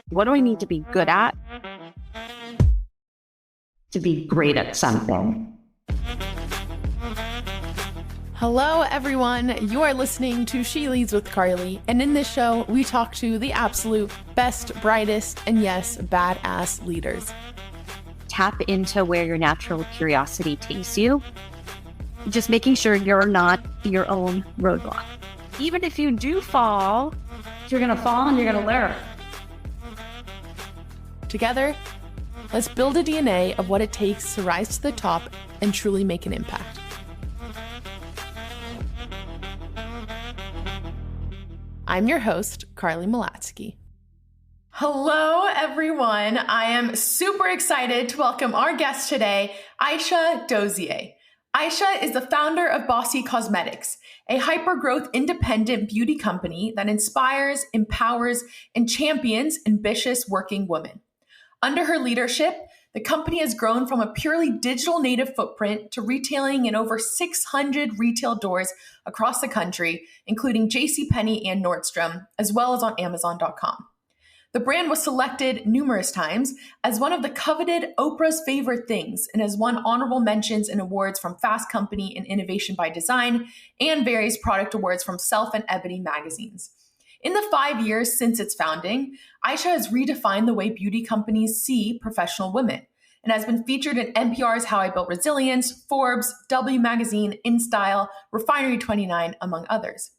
What do I need to be good at to be great at something? Hello, everyone. You are listening to She Leads with Carly, and in this show, we talk to the absolute best, brightest, and yes, badass leaders. Tap into where your natural curiosity takes you. Just making sure you're not your own roadblock. Even if you do fall, you're going to fall and you're going to learn. Together, let's build a DNA of what it takes to rise to the top and truly make an impact. I'm your host, Carly Malatsky. Hello, everyone. I am super excited to welcome our guest today, Aisha Dozie. Aisha is the founder of Bossy Cosmetics, a hyper-growth independent beauty company that inspires, empowers, and champions ambitious working women. Under her leadership, the company has grown from a purely digital native footprint to retailing in over 600 retail doors across the country, including JCPenney and Nordstrom, as well as on Amazon.com. The brand was selected numerous times as one of the coveted Oprah's favorite things and has won honorable mentions and awards from Fast Company and Innovation by Design and various product awards from Self and Ebony magazines. In the 5 years since its founding, Aisha has redefined the way beauty companies see professional women and has been featured in NPR's How I Built Resilience, Forbes, W Magazine, InStyle, Refinery29, among others.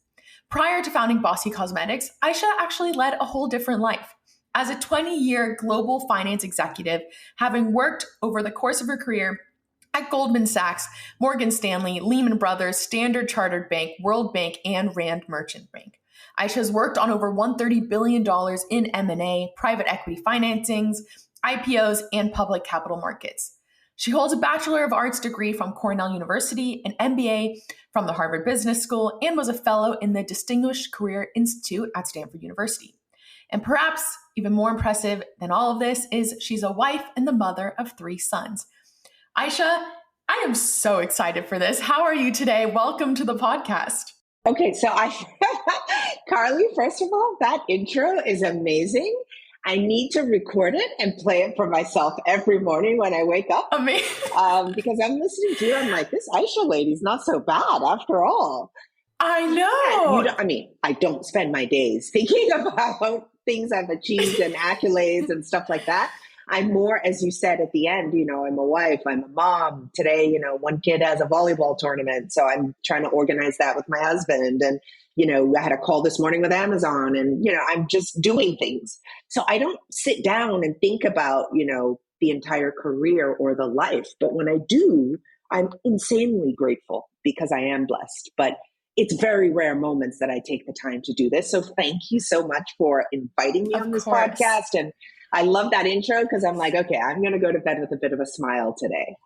Prior to founding Bossy Cosmetics, Aisha actually led a whole different life. As a 20-year global finance executive, having worked over the course of her career at Goldman Sachs, Morgan Stanley, Lehman Brothers, Standard Chartered Bank, World Bank, and Rand Merchant Bank. Aisha has worked on over $130 billion in M&A, private equity financings, IPOs, and public capital markets. She holds a Bachelor of Arts degree from Cornell University, an MBA from the Harvard Business School, and was a fellow in the Distinguished Career Institute at Stanford University. And perhaps even more impressive than all of this is she's a wife and the mother of 3 sons. Aisha, I am so excited for this. How are you today? Welcome to the podcast. Okay, so Carly, first of all, that intro is amazing. I need to record it and play it for myself every morning when I wake up. Amazing. Because I'm listening to you, I'm like, this Aisha lady's not so bad after all. I know. I don't spend my days thinking about things I've achieved and accolades and stuff like that. I'm more, as you said at the end, I'm a wife, I'm a mom. Today, one kid has a volleyball tournament, so I'm trying to organize that with my husband. And, I had a call this morning with Amazon and, I'm just doing things. So I don't sit down and think about, the entire career or the life. But when I do, I'm insanely grateful because I am blessed. But it's very rare moments that I take the time to do this. So thank you so much for inviting me on this podcast. And I love that intro because I'm like, okay, I'm going to go to bed with a bit of a smile today.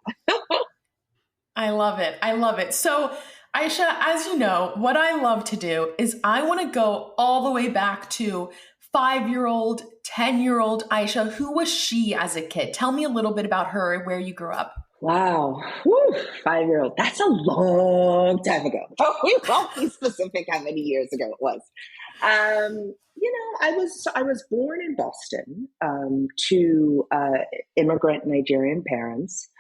I love it. I love it. So Aisha, as you know, what I love to do is I want to go all the way back to 5-year-old, 10-year-old Aisha. Who was she as a kid? Tell me a little bit about her and where you grew up. Wow. Woo, 5-year-old. That's a long time ago. But we won't be specific how many years ago it was. I was born in Boston to immigrant Nigerian parents.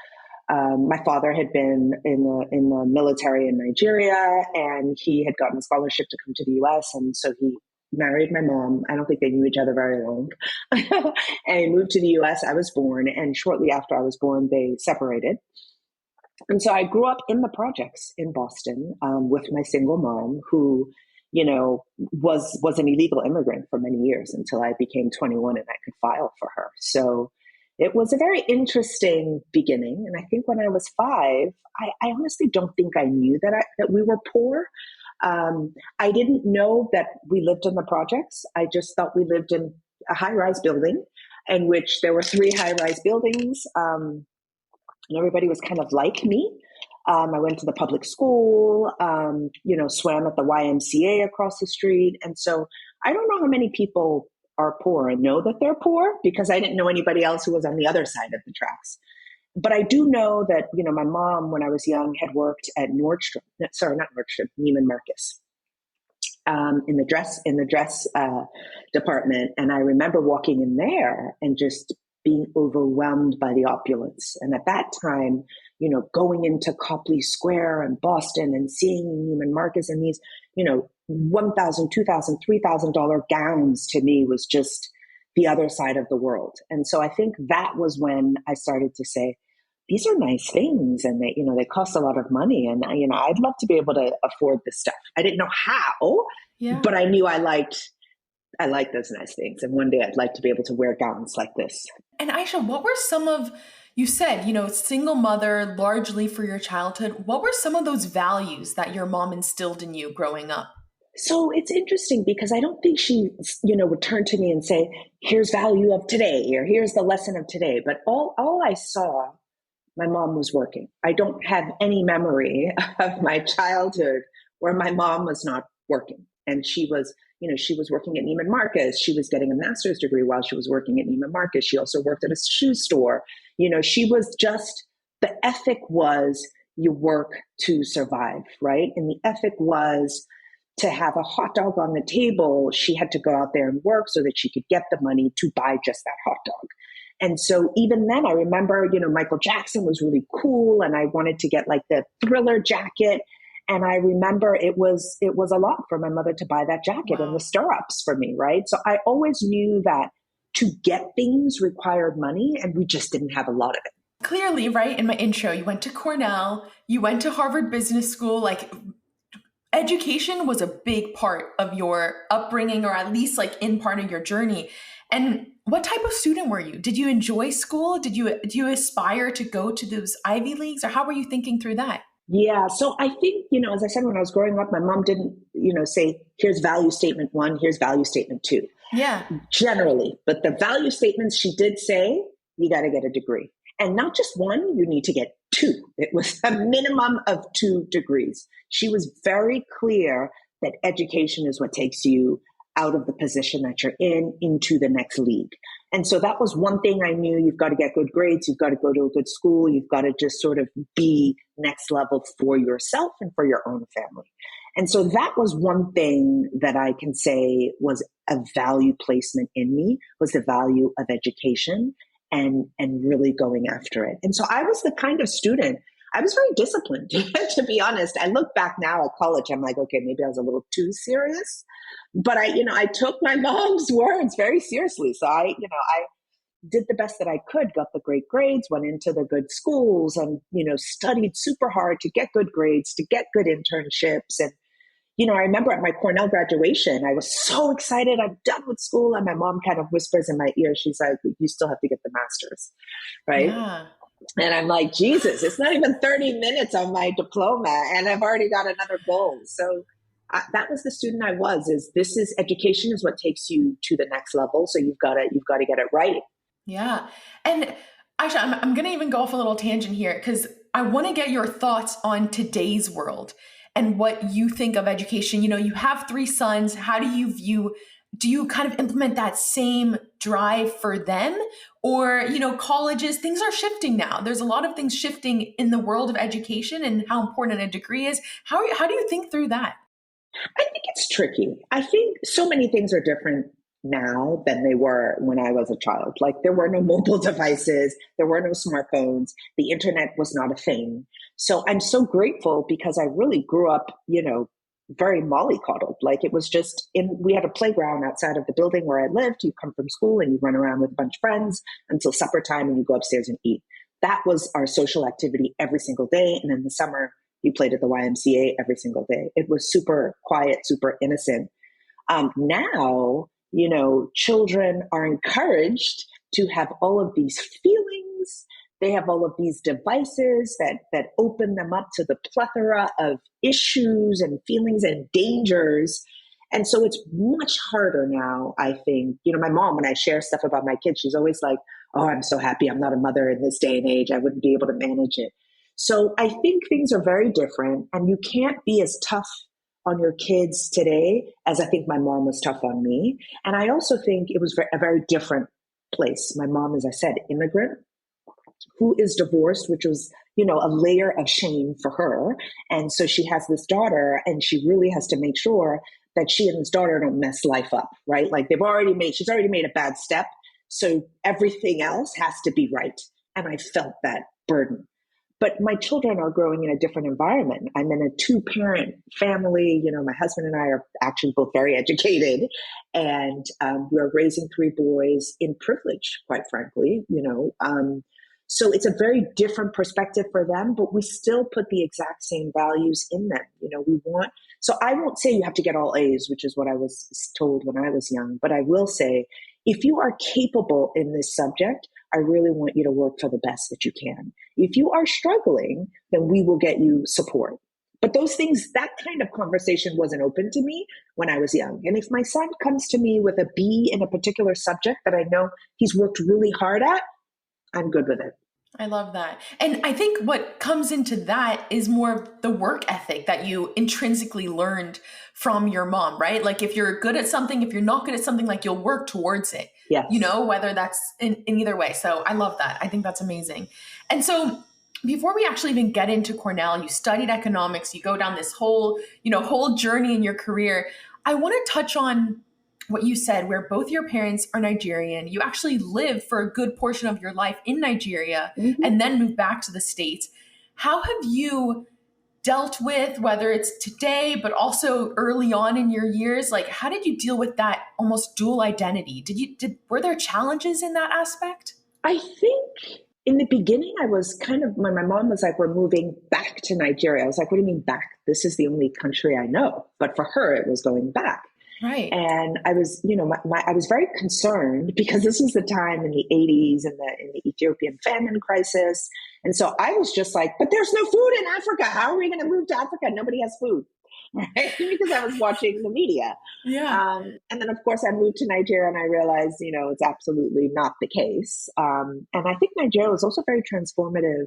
My father had been in the military in Nigeria, and he had gotten a scholarship to come to the U.S. And so he married my mom. I don't think they knew each other very long. And he moved to the U.S. I was born, and shortly after I was born, they separated. And so I grew up in the projects in Boston with my single mom, who, was an illegal immigrant for many years until I became 21 and I could file for her. So it was a very interesting beginning. And I think when I was 5, I honestly don't think I knew that we were poor. I didn't know that we lived in the projects. I just thought we lived in a high-rise building in which there were 3 high-rise buildings. And everybody was kind of like me. I went to the public school, swam at the YMCA across the street. And so I don't know how many people are poor and know that they're poor because I didn't know anybody else who was on the other side of the tracks. But I do know that, my mom, when I was young, had worked at Neiman Marcus. in the dress department. And I remember walking in there and just being overwhelmed by the opulence. And at that time, going into Copley Square and Boston and seeing Neiman Marcus and these, $1,000, $2,000, $3,000 gowns to me was just the other side of the world. And so I think that was when I started to say, these are nice things, and they cost a lot of money, and I'd love to be able to afford this stuff. I didn't know how, but I knew I liked those nice things, and one day I'd like to be able to wear gowns like this. And Aisha, what were some of, you said, single mother largely for your childhood. What were some of those values that your mom instilled in you growing up? So it's interesting because I don't think she, would turn to me and say, here's value of today, or here's the lesson of today. But all I saw, my mom was working. I don't have any memory of my childhood where my mom was not working. And she was working at Neiman Marcus. She was getting a master's degree while she was working at Neiman Marcus. She also worked at a shoe store. She was just, the ethic was you work to survive, right? And the ethic was to have a hot dog on the table. She had to go out there and work so that she could get the money to buy just that hot dog. And so even then I remember, Michael Jackson was really cool, and I wanted to get like the Thriller jacket. And I remember it was a lot for my mother to buy that jacket and the stirrups for me, right? So I always knew that to get things required money, and we just didn't have a lot of it. Clearly, right? In my intro, you went to Cornell, you went to Harvard Business School, like education was a big part of your upbringing, or at least like in part of your journey. And what type of student were you? Did you enjoy school? Did you aspire to go to those Ivy Leagues, or how were you thinking through that? Yeah. So I think, as I said, when I was growing up, my mom didn't, say, here's value statement 1, here's value statement 2. Yeah. Generally. But the value statements she did say, you got to get a degree. And not just 1, you need to get 2. It was a minimum of 2 degrees. She was very clear that education is what takes you out of the position that you're in into the next league. And so that was one thing I knew. You've got to get good grades. You've got to go to a good school. You've got to just sort of be next level for yourself and for your own family. And so that was one thing that I can say was a value placement in me, was the value of education and really going after it. And so I was the kind of student, I was very disciplined, to be honest. I look back now at college, I'm like, okay, maybe I was a little too serious. But I took my mom's words very seriously. So I did the best that I could, got the great grades, went into the good schools, and, studied super hard to get good grades, to get good internships. And, I remember at my Cornell graduation, I was so excited. I'm done with school. And my mom kind of whispers in my ear, she's like, you still have to get the master's, right? Yeah. And I'm like, Jesus, it's not even 30 minutes on my diploma, and I've already got another goal. So that was the student I was, education is what takes you to the next level. So you've got to get it right. Yeah. And Aisha, I'm going to even go off a little tangent here because I want to get your thoughts on today's world and what you think of education. You have 3 sons. How do you kind of implement that same drive for them? Or, colleges, things are shifting now. There's a lot of things shifting in the world of education and how important a degree is. How do you think through that? I think it's tricky. I think so many things are different now than they were when I was a child. Like there were no mobile devices, there were no smartphones, the internet was not a thing. So I'm so grateful because I really grew up, very mollycoddled. Like it was just we had a playground outside of the building where I lived. You come from school and you run around with a bunch of friends until supper time and you go upstairs and eat. That was our social activity every single day. And in the summer, you played at the YMCA every single day. It was super quiet, super innocent. Now, children are encouraged to have all of these feelings. They have all of these devices that open them up to the plethora of issues and feelings and dangers. And so it's much harder now, I think. My mom, when I share stuff about my kids, she's always like, oh, I'm so happy I'm not a mother in this day and age. I wouldn't be able to manage it. So I think things are very different, and you can't be as tough on your kids today as I think my mom was tough on me. And I also think it was a very different place. My mom, as I said, immigrant, who is divorced, which was, a layer of shame for her. And so she has this daughter, and she really has to make sure that she and his daughter don't mess life up, right? Like she's already made a bad step. So everything else has to be right. And I felt that burden. But my children are growing in a different environment. I'm in a 2-parent family. My husband and I are actually both very educated, and we're raising 3 boys in privilege, quite frankly. So it's a very different perspective for them, but we still put the exact same values in them. So I won't say you have to get all A's, which is what I was told when I was young, but I will say, if you are capable in this subject, I really want you to work for the best that you can. If you are struggling, then we will get you support. But those things, that kind of conversation wasn't open to me when I was young. And if my son comes to me with a B in a particular subject that I know he's worked really hard at, I'm good with it. I love that. And I think what comes into that is more of the work ethic that you intrinsically learned from your mom, right? Like if you're good at something, if you're not good at something, like you'll work towards it, yes. Whether that's in either way. So I love that. I think that's amazing. And so before we actually even get into Cornell, you studied economics, you go down this whole journey in your career. I want to touch on what you said, where both your parents are Nigerian. You actually lived for a good portion of your life in Nigeria and then moved back to the States. How have you dealt with, whether it's today, but also early on in your years, like how did you deal with that almost dual identity? Were there challenges in that aspect? I think in the beginning, I was when my mom was like, we're moving back to Nigeria. I was like, what do you mean back? This is the only country I know. But for her, it was going back. Right. And I was, I was very concerned because this was the time in the 80s and in the Ethiopian famine crisis. And so I was just like, but there's no food in Africa. How are we going to move to Africa? Nobody has food. Right? Because I was watching the media. Yeah. And then, of course, I moved to Nigeria and I realized, it's absolutely not the case. And I think Nigeria was also very transformative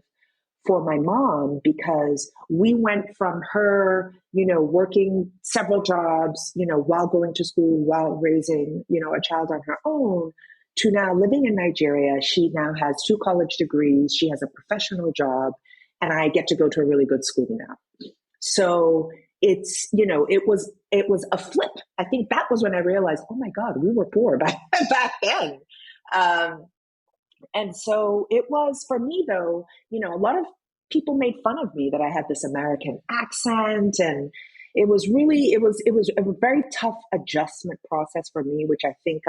for my mom because we went from her, working several jobs, while going to school, while raising, a child on her own, to now living in Nigeria. She now has 2 college degrees. She has a professional job, and I get to go to a really good school now. So it's, it was a flip. I think that was when I realized, oh my God, we were poor back then. And so it was for me though, a lot of people made fun of me that I had this American accent, and it was a very tough adjustment process for me, which I think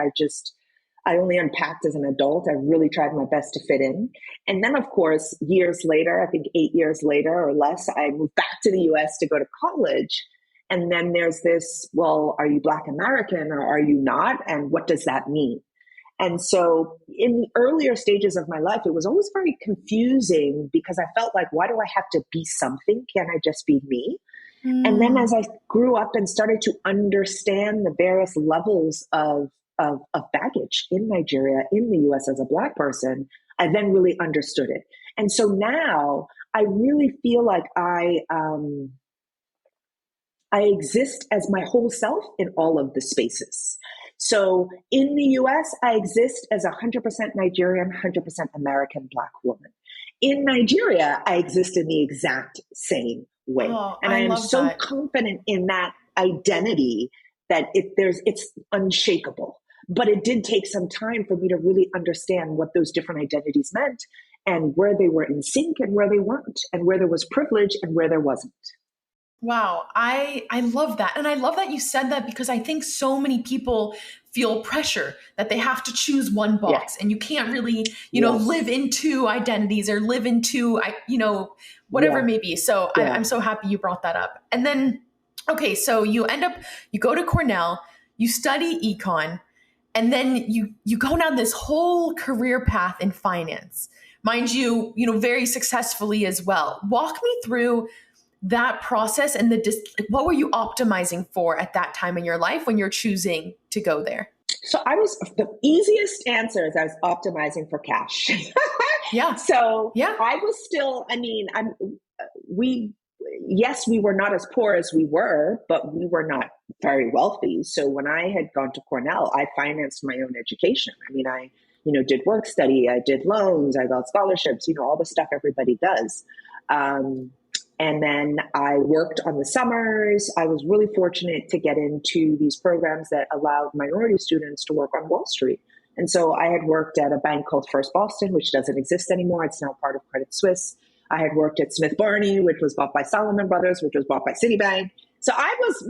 I only unpacked as an adult. I really tried my best to fit in. And then, of course, years later, I think 8 years later or less, I moved back to the US to go to college. And then there's this, well, are you Black American or are you not? And what does that mean? And so in the earlier stages of my life, it was always very confusing because I felt like, why do I have to be something? Can't I just be me? And then as I grew up and started to understand the various levels of baggage in Nigeria, in the US as a Black person, I then really understood it. And so now I really feel like I exist as my whole self in all of the spaces. So in the US, I exist as 100% Nigerian, 100% American Black woman. In Nigeria, I exist in the exact same way. And I am so confident in that identity that it's unshakable. But it did take some time for me to really understand what those different identities meant and where they were in sync and where they weren't, and where there was privilege and where there wasn't. Wow. I love that. And I love that you said that because I think so many people feel pressure that they have to choose one box and you can't really, live in 2 identities or live in 2, whatever it may be. So I'm so happy you brought that up. And then, okay, so you go to Cornell, you study econ, and then you go down this whole career path in finance, mind you, very successfully as well. Walk me through that process and what were you optimizing for at that time in your life when you're choosing to go there? So the easiest answer is I was optimizing for cash. Yeah. So yeah, I was still, we were not as poor as we were, but we were not very wealthy. So when I had gone to Cornell, I financed my own education. I did work study, I did loans, I got scholarships, all the stuff everybody does. And then I worked on the summers. I was really fortunate to get into these programs that allowed minority students to work on Wall Street. And so I had worked at a bank called First Boston, which doesn't exist anymore. It's now part of Credit Suisse. I had worked at Smith Barney, which was bought by Salomon Brothers, which was bought by Citibank. So I was,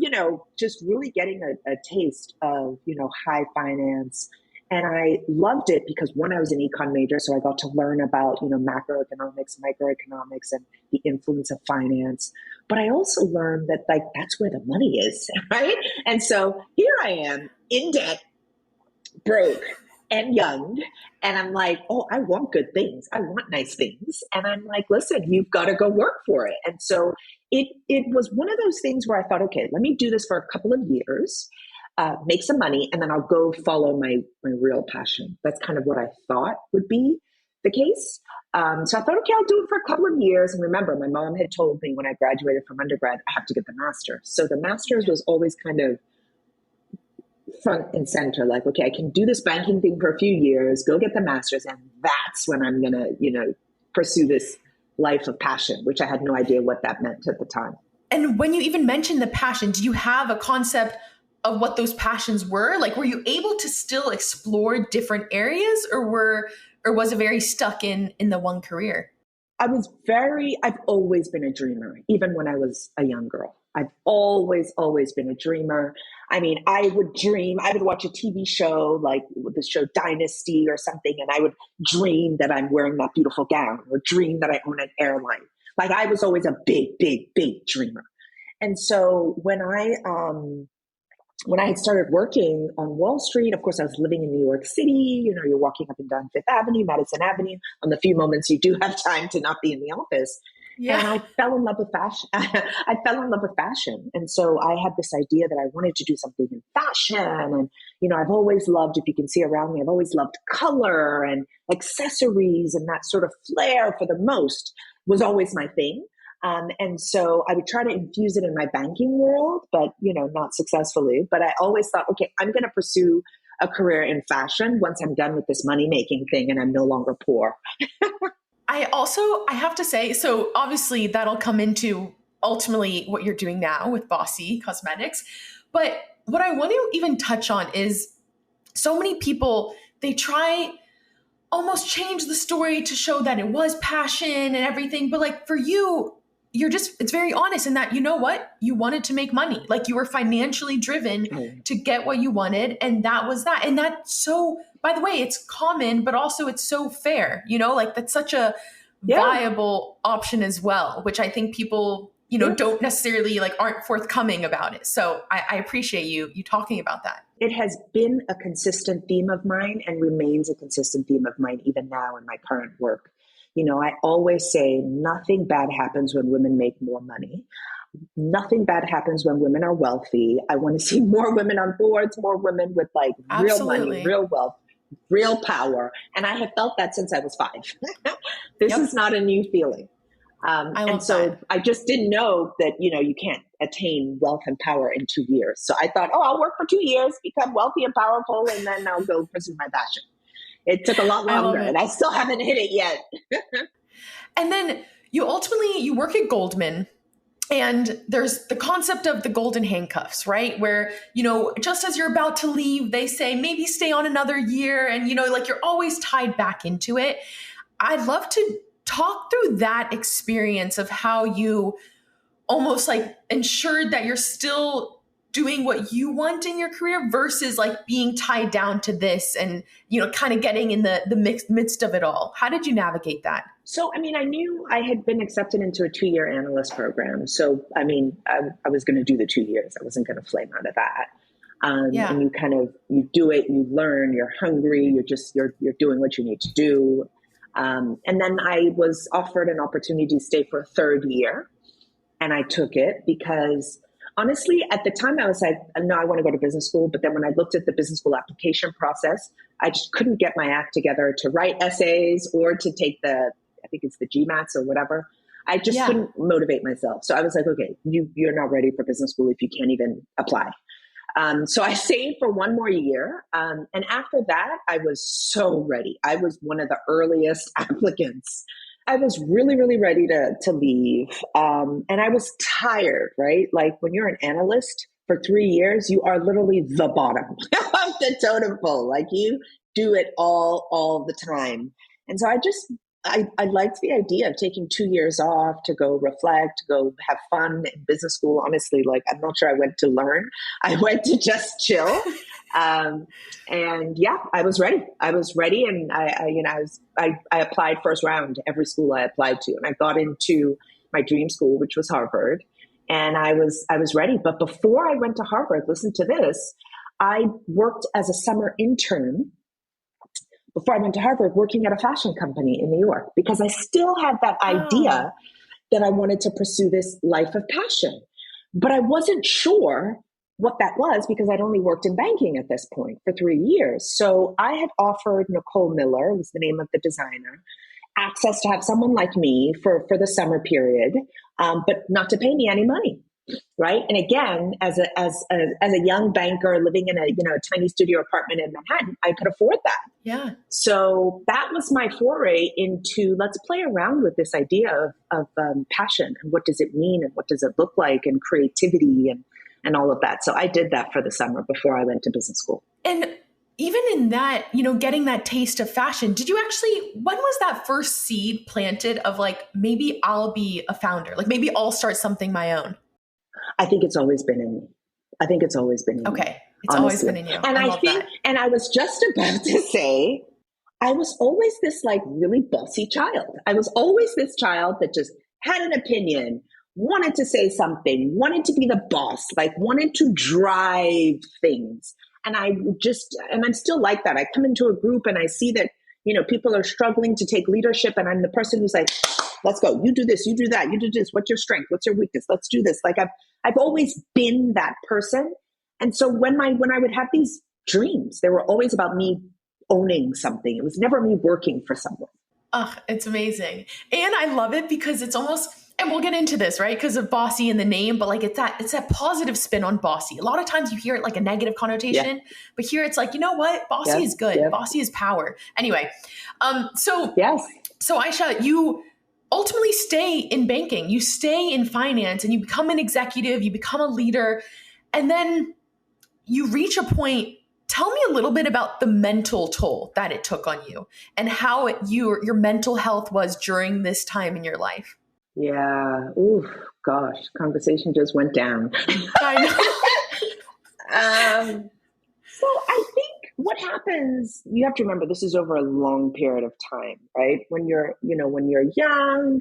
just really getting a taste of, high finance. And I loved it because one, I was an econ major, so I got to learn about, macroeconomics, microeconomics, and the influence of finance. But I also learned that that's where the money is, right? And so here I am in debt, broke and young. And I'm like, oh, I want good things. I want nice things. And I'm like, listen, you've got to go work for it. And so it was one of those things where I thought, okay, let me do this for a couple of years. Make some money, and then I'll go follow my real passion. That's kind of what I thought would be the case. So I thought, okay, I'll do it for a couple of years. And remember, my mom had told me when I graduated from undergrad, I have to get the master's. So the master's was always kind of front and center, like, okay, I can do this banking thing for a few years, go get the master's, and that's when I'm going to, pursue this life of passion, which I had no idea what that meant at the time. And when you even mentioned the passion, do you have a concept of what those passions were? Like, were you able to still explore different areas, or was it very stuck in the one career? I've always been a dreamer, even when I was a young girl. I've always been a dreamer. I mean, I would watch a TV show, like the show Dynasty or something, and I would dream that I'm wearing that beautiful gown, or dream that I own an airline. Like, I was always a big, big, big dreamer. And so when I had started working on Wall Street, of course, I was living in New York City. You're walking up and down Fifth Avenue, Madison Avenue, on the few moments you do have time to not be in the office. Yeah. And I fell in love with fashion. And so I had this idea that I wanted to do something in fashion. And, I've always loved, if you can see around me, I've always loved color and accessories, and that sort of flair for the most was always my thing. And so I would try to infuse it in my banking world, but, not successfully. But I always thought, okay, I'm going to pursue a career in fashion once I'm done with this money-making thing and I'm no longer poor. I have to say, so obviously that'll come into ultimately what you're doing now with Bossy Cosmetics. But what I want to even touch on is so many people, they try almost change the story to show that it was passion and everything. But like for you, it's very honest in that, you know what, you wanted to make money. Like, you were financially driven to get what you wanted. And that was that. And that's so, by the way, it's common, but also it's so fair, like that's such a viable option as well, which I think people, don't necessarily aren't forthcoming about it. So I appreciate you talking about that. It has been a consistent theme of mine and remains a consistent theme of mine even now in my current work. I always say nothing bad happens when women make more money. Nothing bad happens when women are wealthy. I want to see more women on boards, more women with real money, real wealth, real power. And I have felt that since I was 5. This is not a new feeling. And so I just didn't know that, you can't attain wealth and power in 2 years. So I thought, I'll work for 2 years, become wealthy and powerful, and then I'll go pursue my passion. It took a lot longer, and I still haven't hit it yet. And then you work at Goldman, and there's the concept of the golden handcuffs, right? Where, just as you're about to leave, they say, maybe stay on another year. And, you're always tied back into it. I'd love to talk through that experience of how you almost ensured that you're still doing what you want in your career versus being tied down to this and, kind of getting in the midst of it all. How did you navigate that? So, I knew I had been accepted into a 2-year analyst program. So, I was going to do the 2 years. I wasn't going to flame out of that. And you do it, you learn, you're hungry, you're doing what you need to do. And then I was offered an opportunity to stay for a 3rd year. And I took it because honestly, at the time I was like, no, I want to go to business school. But then when I looked at the business school application process, I just couldn't get my act together to write essays or to take I think it's the GMATs or whatever. I just couldn't motivate myself. So I was like, okay, you're not ready for business school if you can't even apply. So I stayed for 1 more year. And after that, I was so ready. I was one of the earliest applicants I was really, really ready to leave. And I was tired, right? Like when you're an analyst for 3 years, you are literally the bottom of the totem pole. Like you do it all the time. And so I liked the idea of taking 2 years off to go reflect, to go have fun in business school. Honestly, like I'm not sure I went to learn. I went to just chill. And yeah, I was ready. And I applied first round to every school I applied to, and I got into my dream school, which was Harvard. And I was ready. But before I went to Harvard, listen to this, I worked as a summer intern before I went to Harvard, working at a fashion company in New York, because I still had that idea that I wanted to pursue this life of passion. But I wasn't sure what that was because I'd only worked in banking at this point for 3 years. So I had offered Nicole Miller, was the name of the designer, access to have someone like me for the summer period, but not to pay me any money. Right. And again, as a young banker living in a tiny studio apartment in Manhattan, I could afford that. Yeah. So that was my foray into let's play around with this idea of passion and what does it mean and what does it look like and creativity and all of that. So I did that for the summer before I went to business school. And even in that, getting that taste of fashion, when was that first seed planted of like, maybe I'll be a founder, like maybe I'll start something my own? I think it's always been in me. Okay. It's honestly. Always been in you. And I was just about to say, I was always this like really bossy child. I was always this child that just had an opinion, wanted to say something, wanted to be the boss, like wanted to drive things. And I'm still like that. I come into a group and I see that, people are struggling to take leadership. And I'm the person who's like, let's go. You do this, you do that, you do this. What's your strength? What's your weakness? Let's do this. Like I've always been that person. And so when I would have these dreams, they were always about me owning something. It was never me working for someone. Oh, it's amazing. And I love it because it's almost, and we'll get into this, right? Because of Bossy in the name, but like it's that positive spin on Bossy. A lot of times you hear it like a negative connotation, but here it's like, you know what? Bossy is good. Bossy is power. Anyway. So Aisha, you ultimately stay in banking, you stay in finance, and you become an executive, you become a leader, and then you reach a point. Tell me a little bit about the mental toll that it took on you and how your mental health was during this time in your life. Yeah. Ooh, gosh, conversation just went down. I know. So I think what happens, you have to remember this is over a long period of time, right? When you're young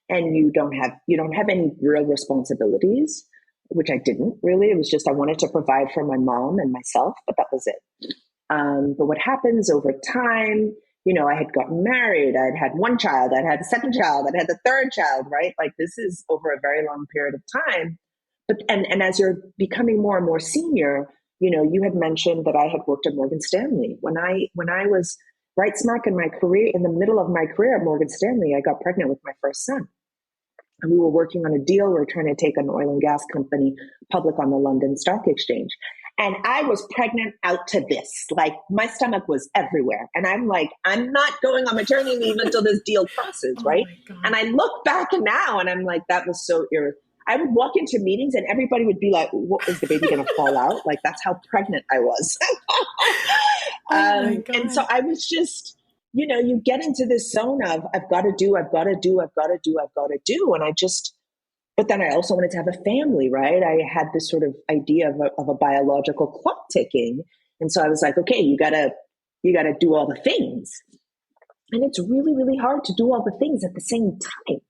and you don't have any real responsibilities, which I didn't really. It was just I wanted to provide for my mom and myself, but that was it. But what happens over time, I had gotten married, I'd had one child, I'd had the second child, I'd had the third child, right? Like this is over a very long period of time. But and as you're becoming more and more senior, you had mentioned that I had worked at Morgan Stanley. When I was right smack in my career, in the middle of my career at Morgan Stanley, I got pregnant with my first son. And we were working on a deal. We were trying to take an oil and gas company public on the London Stock Exchange. And I was pregnant out to this. Like my stomach was everywhere. And I'm like, I'm not going on maternity leave until this deal crosses, right? And I look back now and I'm like, that was so irritating. I would walk into meetings and everybody would be like, what, is the baby going to fall out? Like that's how pregnant I was. And so I was just, you get into this zone of I've got to do. And but then I also wanted to have a family, right? I had this sort of idea of a biological clock ticking. And so I was like, okay, you gotta do all the things. And it's really, really hard to do all the things at the same time.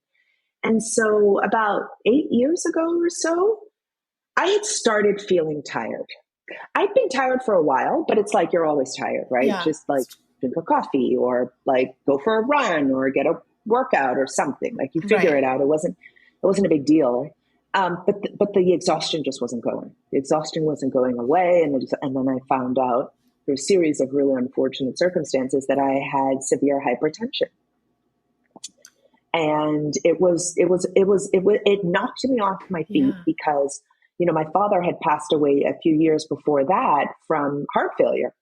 And so about 8 years ago or so, I had started feeling tired. I'd been tired for a while, but it's like you're always tired, right? Yeah. Just like drink a coffee or like go for a run or get a workout or something. Like you figure it out. It wasn't a big deal. But the exhaustion just wasn't going. The exhaustion wasn't going away. And then I found out through a series of really unfortunate circumstances that I had severe hypertension. And it knocked me off my feet because, my father had passed away a few years before that from heart failure.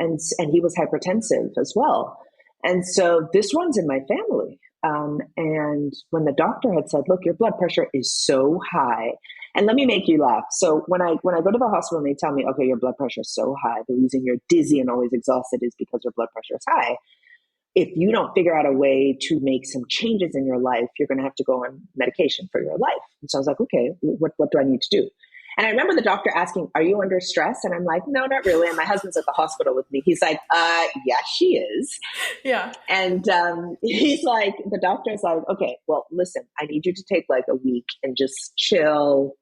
And he was hypertensive as well. And so this runs in my family. And when the doctor had said, look, your blood pressure is so high. And let me make you laugh. So when I go to the hospital and they tell me, okay, your blood pressure is so high, the reason you're dizzy and always exhausted is because your blood pressure is high. If you don't figure out a way to make some changes in your life, you're going to have to go on medication for your life. And so I was like, okay, what do I need to do? And I remember the doctor asking, are you under stress? And I'm like, no, not really. And my husband's at the hospital with me. He's like, yeah, she is. Yeah. And he's like, the doctor's like, okay, well, listen, I need you to take like a week and just chill.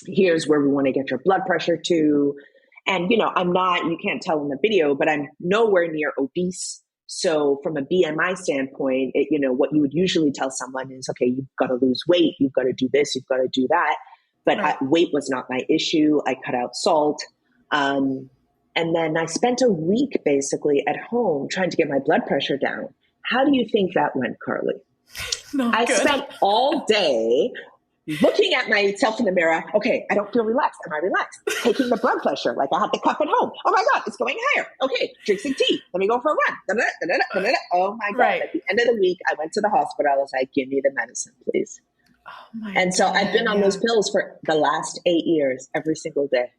Here's where we want to get your blood pressure to. And, I'm not, you can't tell in the video, but I'm nowhere near obese. So from a BMI standpoint, what you would usually tell someone is, okay, you've got to lose weight. You've got to do this. You've got to do that. But right. Weight was not my issue. I cut out salt. And then I spent a week basically at home trying to get my blood pressure down. How do you think that went, Carly? Not good. Spent all day looking at myself in the mirror. Okay, I don't feel relaxed. Am I relaxed? Taking the blood pressure, like I have the cup at home. Oh my God, it's going higher. Okay, drink some tea. Let me go for a run. Oh my God. Right. At the end of the week, I went to the hospital. I was like, give me the medicine, please. Oh and so I've been on those pills for the last 8 years, every single day.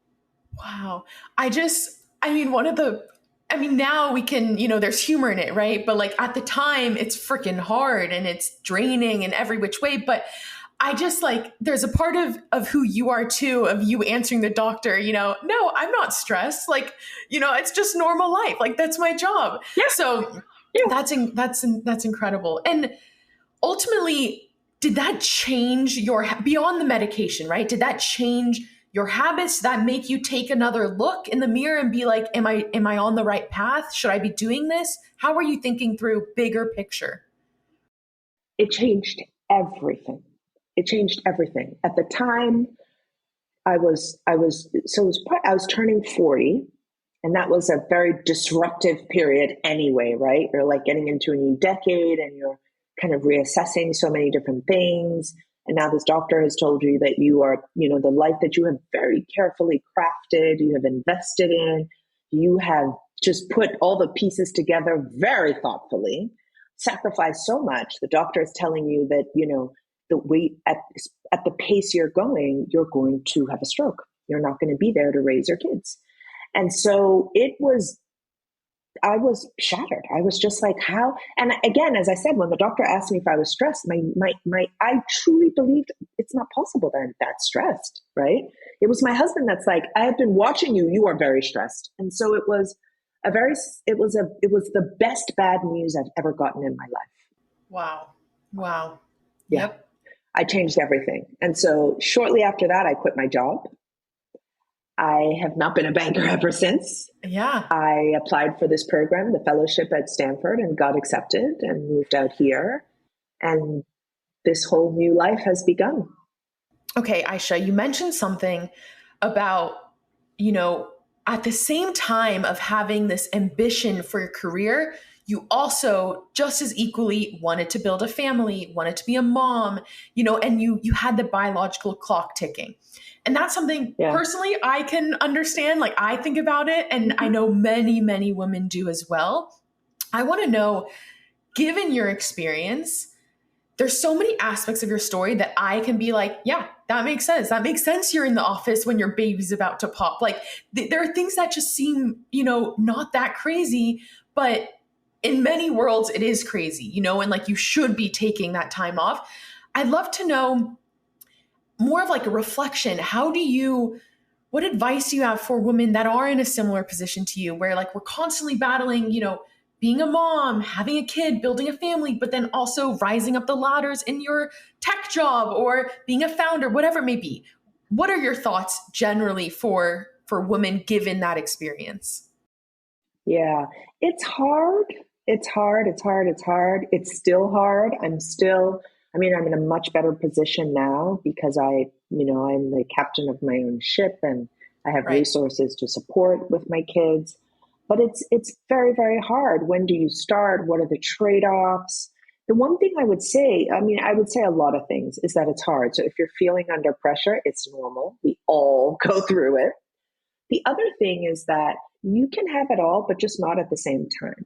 Wow. Now we can, there's humor in it, right? But like at the time it's freaking hard and it's draining in every which way. But I just there's a part of who you are too, of you answering the doctor, no, I'm not stressed. It's just normal life. Like that's my job. Yeah. So yeah. That's incredible. And ultimately, did that change beyond the medication, right? Did that change your habits? Did that make you take another look in the mirror and be like, am I on the right path? Should I be doing this? How are you thinking through bigger picture? It changed everything. It changed everything. At the time, I was turning 40, and that was a very disruptive period anyway, right? You're like getting into a new decade and you're kind of reassessing so many different things. And now this doctor has told you that you are, the life that you have very carefully crafted, you have invested in, you have just put all the pieces together very thoughtfully, sacrificed so much. The doctor is telling you that, the weight at the pace you're going to have a stroke. You're not going to be there to raise your kids. And so I was shattered. I was just like, how? And again, as I said, when the doctor asked me if I was stressed, I truly believed it's not possible that I'm that stressed, right? It was my husband that's like, I have been watching you. You are very stressed. And so it was the best bad news I've ever gotten in my life. Wow. Yeah. Yep. I changed everything. And so shortly after that, I quit my job. I have not been a banker ever since. Yeah. I applied for this program, the fellowship at Stanford, and got accepted and moved out here. And this whole new life has begun. Okay, Aisha, you mentioned something about, at the same time of having this ambition for your career, you also just as equally wanted to build a family, wanted to be a mom, and you had the biological clock ticking. And that's something personally I can understand. Like I think about it, and I know many, many women do as well. I want to know, given your experience, there's so many aspects of your story that I can be like, yeah, that makes sense. That makes sense. You're in the office when your baby's about to pop. Like there are things that just seem, not that crazy, but in many worlds it is crazy, and like you should be taking that time off. I'd love to know more of like a reflection. What advice do you have for women that are in a similar position to you, where like we're constantly battling, being a mom, having a kid, building a family, but then also rising up the ladders in your tech job or being a founder, whatever it may be. What are your thoughts generally for women given that experience? Yeah, it's hard. It's hard. It's still hard. I'm in a much better position now because I'm the captain of my own ship and I have resources to support with my kids. But it's very, very hard. When do you start? What are the trade-offs? The one thing I would say a lot of things, is that it's hard. So if you're feeling under pressure, it's normal. We all go through it. The other thing is that you can have it all, but just not at the same time,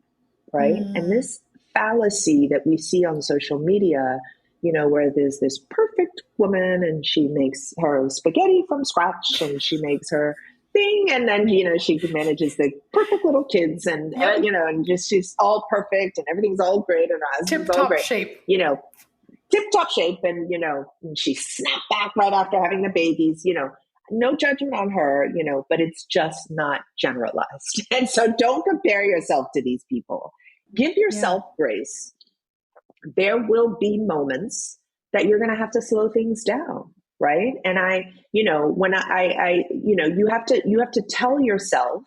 right? And this fallacy that we see on social media, where there's this perfect woman and she makes her spaghetti from scratch and she makes her thing. And then, she manages the perfect little kids and, and just she's all perfect and everything's all great and her husband's all great. Shape. Tip-top shape. And, and she snapped back right after having the babies, no judgment on her, but it's just not generalized. And so don't compare yourself to these people. Give yourself grace. There will be moments that you're going to have to slow things down. Right. And you have to tell yourself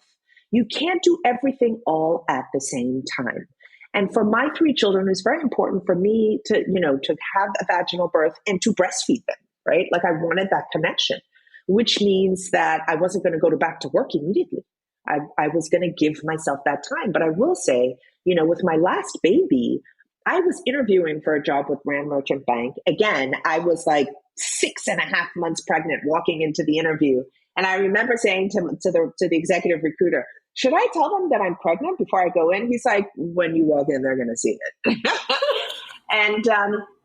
you can't do everything all at the same time. And for my 3 children, it's very important for me to have a vaginal birth and to breastfeed them. Right. Like I wanted that connection, which means that I wasn't going to go back to work immediately. I was going to give myself that time. But I will say, with my last baby, I was interviewing for a job with Rand Merchant Bank. Again, I was like 6.5 months pregnant walking into the interview. And I remember saying to the executive recruiter, should I tell them that I'm pregnant before I go in? He's like, when you walk in, they're going to see it. And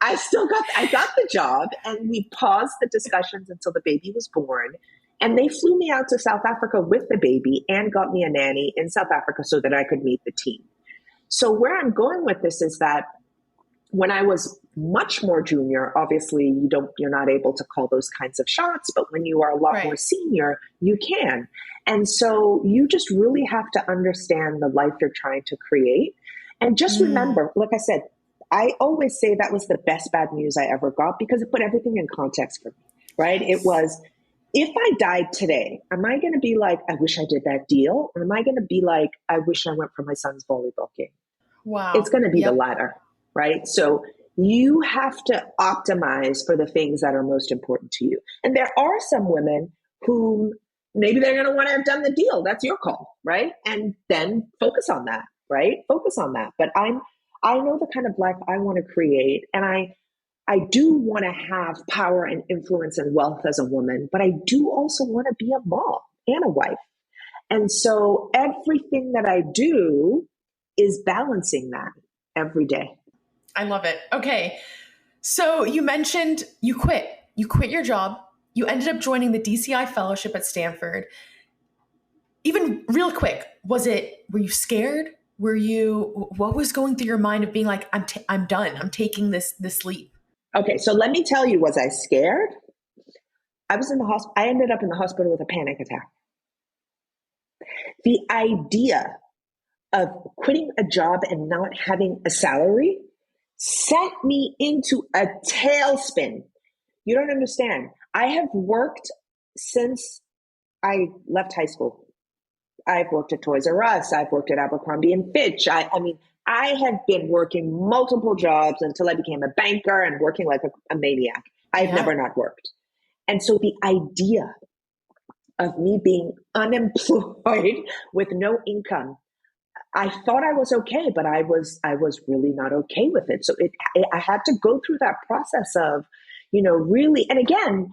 I got the job, and we paused the discussions until the baby was born. And they flew me out to South Africa with the baby and got me a nanny in South Africa so that I could meet the team. So where I'm going with this is that when I was much more junior, obviously you're not able to call those kinds of shots, but when you are a lot more senior, you can. And so you just really have to understand the life you're trying to create. And just remember, like I said, I always say that was the best bad news I ever got because it put everything in context for me, right? It was, if I died today, am I going to be like, I wish I did that deal? Or am I going to be like, I wish I went for my son's volleyball game? Wow. It's going to be the latter, right? So you have to optimize for the things that are most important to you. And there are some women who maybe they're going to want to have done the deal. That's your call, right? And then focus on that, right? Focus on that. But I know the kind of life I want to create. And I do want to have power and influence and wealth as a woman, but I do also want to be a mom and a wife. And so everything that I do is balancing that every day. I love it. Okay. So you mentioned you quit your job. You ended up joining the DCI fellowship at Stanford. Even real quick, were you scared? What was going through your mind of being like, I'm done. I'm taking this leap. Okay. So let me tell you, was I scared? I was in the hospital. I ended up in the hospital with a panic attack. The idea of quitting a job and not having a salary sent me into a tailspin. You don't understand. I have worked since I left high school. I've worked at Toys R Us. I've worked at Abercrombie and Fitch. I have been working multiple jobs until I became a banker and working like a maniac. I've never not worked. And so the idea of me being unemployed with no income, I thought I was okay, but I was really not okay with it. So I had to go through that process of, really, and again,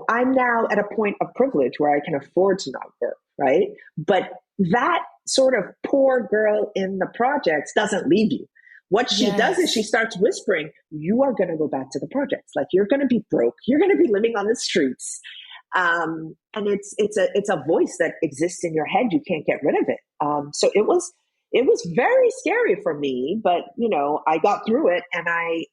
I'm now at a point of privilege where I can afford to not work, right? But that sort of poor girl in the projects doesn't leave you. What she does is she starts whispering, you are going to go back to the projects. Like, you're going to be broke. You're going to be living on the streets. And it's a voice that exists in your head. You can't get rid of it. So it was very scary for me, but, I got through it, and I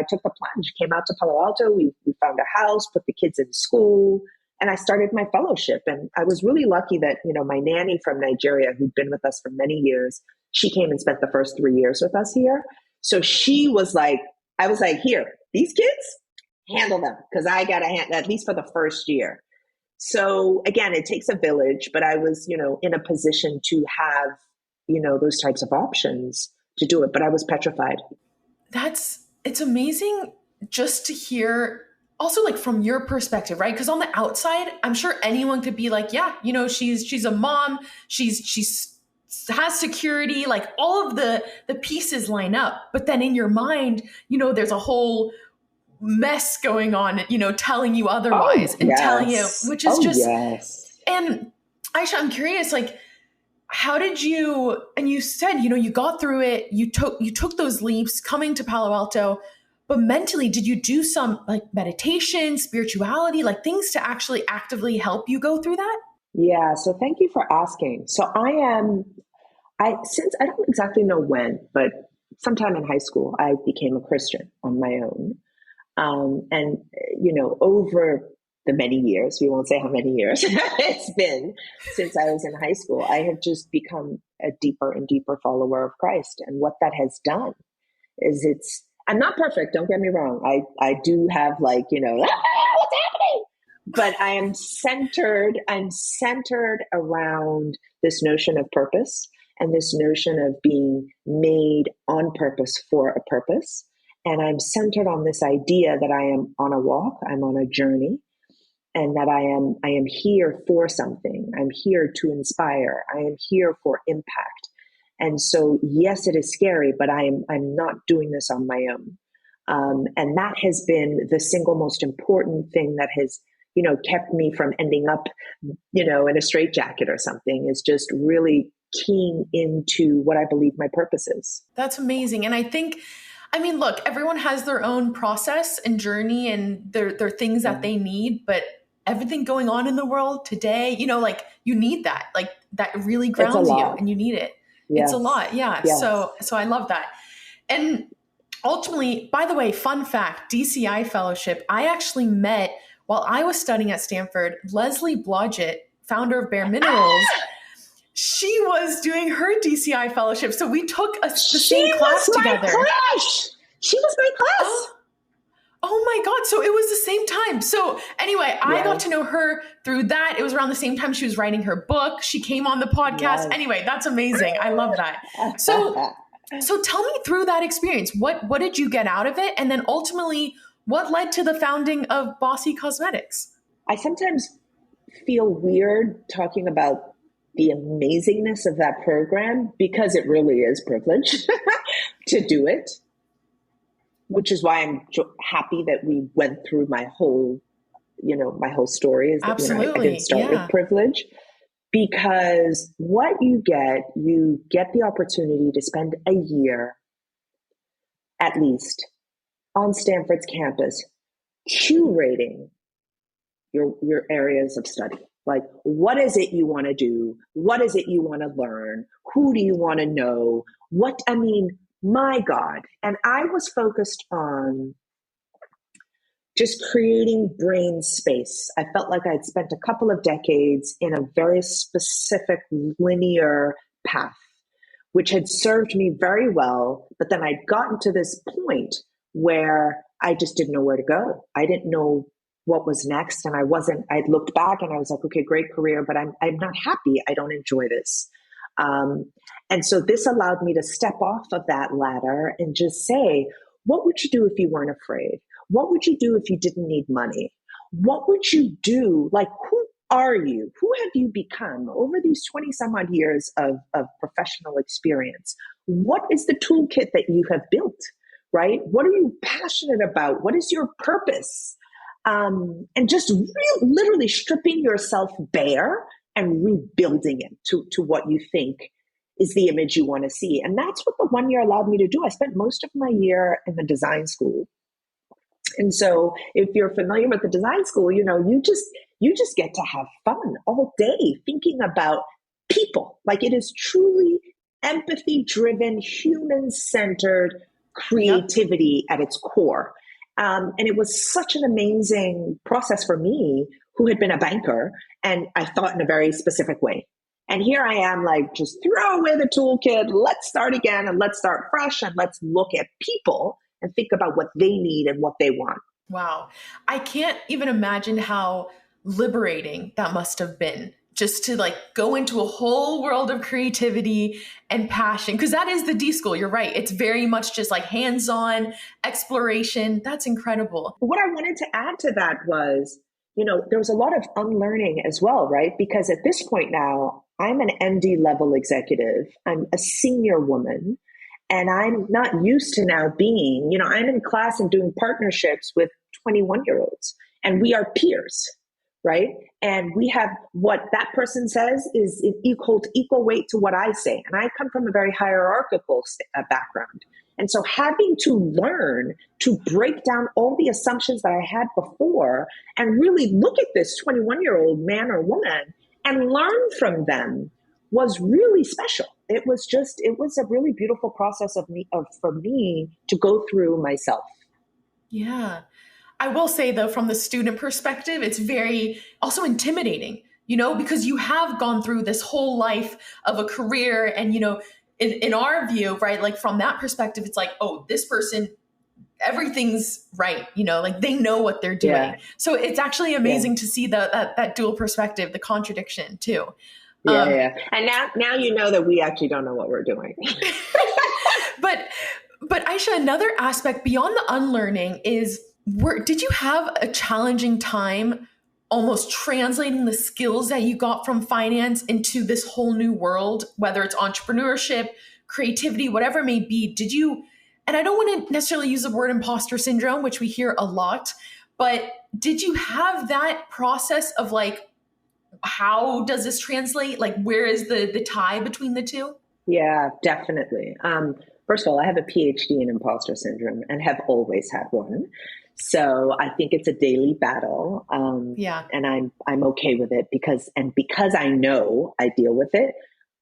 took the plunge, came out to Palo Alto. We found a house, put the kids in school, and I started my fellowship. And I was really lucky that, my nanny from Nigeria, who'd been with us for many years, she came and spent the first 3 years with us here. So she was like, I was like, here, these kids, handle them, because I got to handle, at least for the first year. So again, it takes a village, but I was, in a position to have, those types of options to do it, but I was petrified. It's amazing just to hear also, like, from your perspective, right? Because on the outside, I'm sure anyone could be like, yeah, she's a mom, she's has security, like all of the pieces line up. But then in your mind, there's a whole mess going on, telling you otherwise telling you, which is and Aisha, I'm curious, like, how did you, and you said, you got through it, you took those leaps coming to Palo Alto, but mentally, did you do some like meditation, spirituality, like things to actually actively help you go through that? Yeah. So thank you for asking. So since I don't exactly know when, but sometime in high school, I became a Christian on my own. And, over the many years, we won't say how many years it's been since I was in high school, I have just become a deeper and deeper follower of Christ. And what that has done is I'm not perfect. Don't get me wrong. I do have what's happening? But I'm centered around this notion of purpose and this notion of being made on purpose for a purpose. And I'm centered on this idea that I am on a walk, I'm on a journey, and that I am here for something. I'm here to inspire. I am here for impact. And so, yes, it is scary, but I'm not doing this on my own. And that has been the single most important thing that has, kept me from ending up, in a straitjacket or something, is just really keying into what I believe my purpose is. That's amazing. And look, everyone has their own process and journey and their things that they need, but everything going on in the world today, you need that, like that really grounds you and you need it. Yes. It's a lot. Yeah. Yes. So I love that. And ultimately, by the way, fun fact, DCI fellowship, I actually met while I was studying at Stanford, Leslie Blodgett, founder of Bare Minerals. She was doing her DCI fellowship. So we took the same class together. She was my class. Oh my God. So it was the same time. So anyway, I got to know her through that. It was around the same time she was writing her book. She came on the podcast. Yes. Anyway, that's amazing. I love that. So tell me through that experience. What did you get out of it? And then ultimately, what led to the founding of Bossy Cosmetics? I sometimes feel weird talking about the amazingness of that program because it really is privilege to do it, which is why I'm happy that we went through my whole story. Is that, absolutely. I didn't start with privilege, because what you get the opportunity to spend a year at least on Stanford's campus curating your areas of study. Like, what is it you want to do? What is it you want to learn? Who do you want to know? My God. And I was focused on just creating brain space. I felt like I'd spent a couple of decades in a very specific linear path, which had served me very well. But then I'd gotten to this point where I just didn't know where to go. I didn't know what was next. And I'd looked back and I was like, okay, great career, but I'm not happy. I don't enjoy this. And so this allowed me to step off of that ladder and just say, what would you do if you weren't afraid? What would you do if you didn't need money? What would you do? Like, who are you? Who have you become over these 20 some odd years of professional experience? What is the toolkit that you have built, right? What are you passionate about? What is your purpose? And just literally stripping yourself bare and rebuilding it to what you think is the image you want to see. And that's what the 1 year allowed me to do. I spent most of my year in the design school. And so if you're familiar with the design school, you just get to have fun all day thinking about people. Like, it is truly empathy driven, human centered creativity at its core. And it was such an amazing process for me, who had been a banker, and I thought in a very specific way. And here I am, like, just throw away the toolkit, let's start again, and let's start fresh, and let's look at people and think about what they need and what they want. Wow. I can't even imagine how liberating that must have been, just to go into a whole world of creativity and passion. Because that is the D school. You're right. It's very much just hands-on exploration. That's incredible. What I wanted to add to that was, there was a lot of unlearning as well, right? Because at this point now, I'm an MD level executive. I'm a senior woman, and I'm not used to now being, I'm in class and doing partnerships with 21-year-olds, and we are peers. right? And we have what that person says is equal weight to what I say. And I come from a very hierarchical background. And so having to learn to break down all the assumptions that I had before and really look at this 21-year-old man or woman and learn from them was really special. It was a really beautiful process for me to go through myself. Yeah. I will say though, from the student perspective, it's very also intimidating, because you have gone through this whole life of a career and, in our view, right? Like from that perspective, it's like, oh, this person, everything's right. Like they know what they're doing. Yeah. So it's actually amazing to see that dual perspective, the contradiction too. Yeah. And now you know that we actually don't know what we're doing. But Aisha, another aspect beyond the unlearning is, did you have a challenging time almost translating the skills that you got from finance into this whole new world, whether it's entrepreneurship, creativity, whatever it may be? Did you, and I don't want to necessarily use the word imposter syndrome, which we hear a lot, but did you have that process of like, how does this translate? Like, where is the tie between the two? Yeah, definitely. First of all, I have a PhD in imposter syndrome and have always had one. So I think it's a daily battle. And I'm okay with it because I know I deal with it,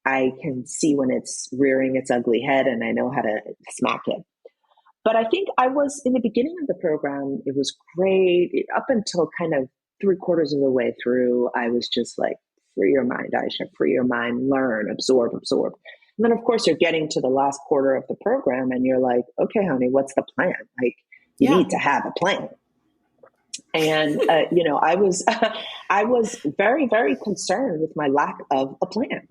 I can see when it's rearing its ugly head and I know how to smack it. But I think I was in the beginning of the program, it was great. Up until kind of 3/4 of the way through, I was just like, free your mind, Aisha, free your mind, learn, absorb. And then of course you're getting to the last quarter of the program and you're like, okay, honey, what's the plan? Like, you need to have a plan. And, I was very, very concerned with my lack of a plan.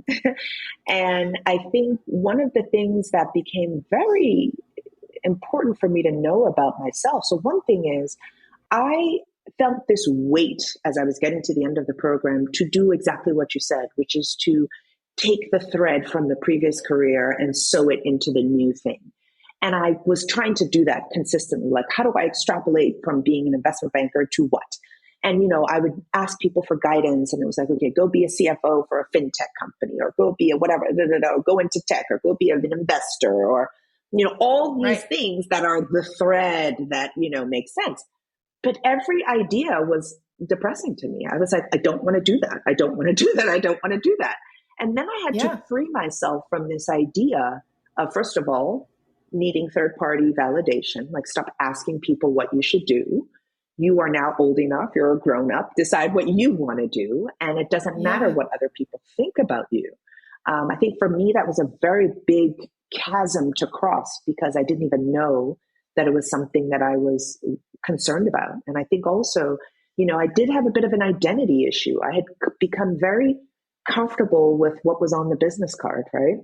And I think one of the things that became very important for me to know about myself. So one thing is I felt this weight as I was getting to the end of the program to do exactly what you said, which is to take the thread from the previous career and sew it into the new thing. And I was trying to do that consistently. Like, how do I extrapolate from being an investment banker to what? And, I would ask people for guidance and it was like, okay, go be a CFO for a fintech company or go be a whatever, go into tech or go be an investor or, all these things that are the thread that, makes sense. But every idea was depressing to me. I was like, I don't want to do that. I don't want to do that. I don't want to do that. And then I had to free myself from this idea of, first of all, needing third-party validation, like stop asking people what you should do. You are now old enough, you're a grown-up, decide what you want to do, and it doesn't matter what other people think about you. I think for me, that was a very big chasm to cross because I didn't even know that it was something that I was concerned about. And I think also, I did have a bit of an identity issue. I had become very comfortable with what was on the business card, right?